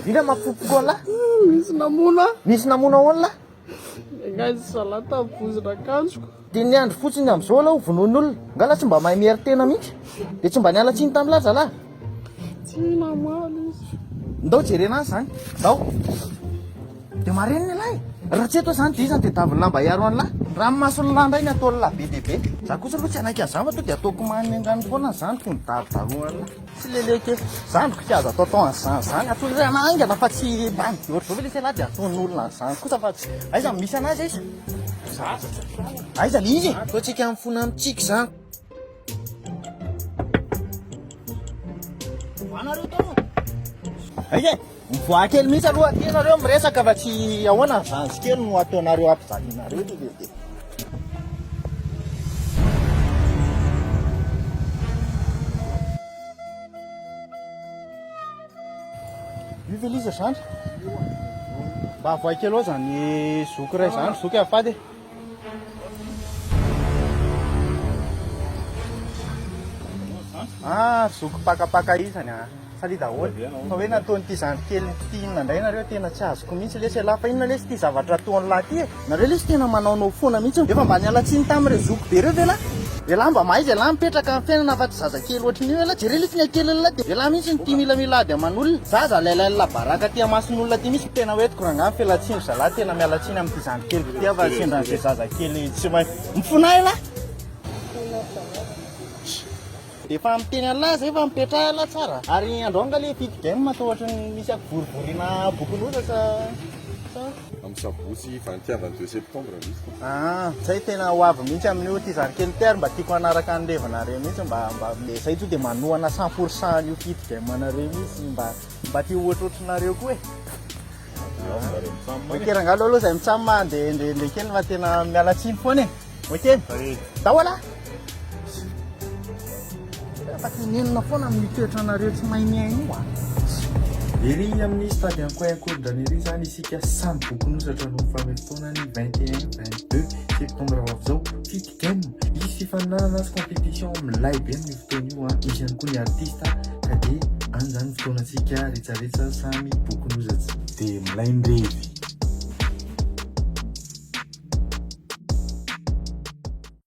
Ina mapopokoa la? Misy namona. Misy namona hoana la? Ngazy salata bozina akanjoko. Dia ny andro fotsiny amin'izao la ho vonoin'olona. Ngala tsy mba mahay mihery tena mihitsy. Dia tsy mba niala tsiny tamin'ny laza la? Tsy namaly izy. Ndao jerena azy zany. Ndao. Dia mareny ny lahy. Raha tsy eto zany dia izany dia daviny lamba hiaro an'lahy. Raha masony landa iny atao lahy be dia be. Za kosa aloha tsy anaiky an'izany fa to dia ataoko maniny andrano foana zany ko ny darodaroana. Tsy leleke. Zandriko tsy azo atao an'izany zany. Atao hoe anaingana fa tsy bany. Ohatr'izao ve ilay lahy dia ataon'olona an'izany kosa fa tsy. Aiza misy anazy aiza? Aiza le izy? Ataontsika amin'ny fona amintsika zany. Anareo tao. Aiza? Mivoaka kely mihitsy aloha aty nareo miresaka fa tsy ahoana zany sy kely no ataonareo ampizalianareo lehibe. Io ve liza zany? Mba avoaka kely ao zany zoky ray zany, zoky afady. Zoky pakapaka izany salia daholo. Fa hoe nataon'ity zany kely ity inona indray nareo tena tsy azoko mihitsy lesy la fa inona lesy ity zavatra ataony lahy ity e. Nareo lesy tena manaonao foana mihitsy. Efa mba niala tsiny tamin'ireo zoky be reo ve la? Ve la mba maizy la mipetraka amin'ny fiainana fa tsy zaza kely ohatry ny la jere lesy ny kely la dia la mihitsy ny tia milamilady aman'olona. Zaza lailay baraka tia mason'olona ty misy tena hoe tokoranga amin'ny fialatsiny zalahy tena miala tsiny amin'ity zany kely ity fa sendran'izay zaza kely tsy mahay mifona la. Efa miteny an'lahy zay efa mipetraha la tsara. Ary androanga le FitGame matao ohatry ny misy akivorivorina bokon'oza sa amin'ny sabosy Fitiavana 2 Septembre misy. Zay tena ho avy mihitsy amin'io ty zany kely ty ary mba tiako anaraka an'levanareo mihitsy mba zay to dia manohana 100% io FitGame anareo mihitsy mba tia ohatrohatrinareo koa e. Okerangalo aloha zay mitsama nde kely fa tena miala tsiny foana e. Okey. Tao ala. Nenina foana amin'ny toetra anareo tsy mahay miaina io Ery amin'ny stade Ankoay Ankorondrano ery zany isika samy bokon'osatra no famefotoanany 21-22 septembre avy zao FitGame. Misy fifaninanana sy compétition milay be amin'ny fotoana io misy ihany koa ny artista ka dia any zany fotoanantsika rehetrarehetra samy bokon'ozatsy dia milay ndrevy.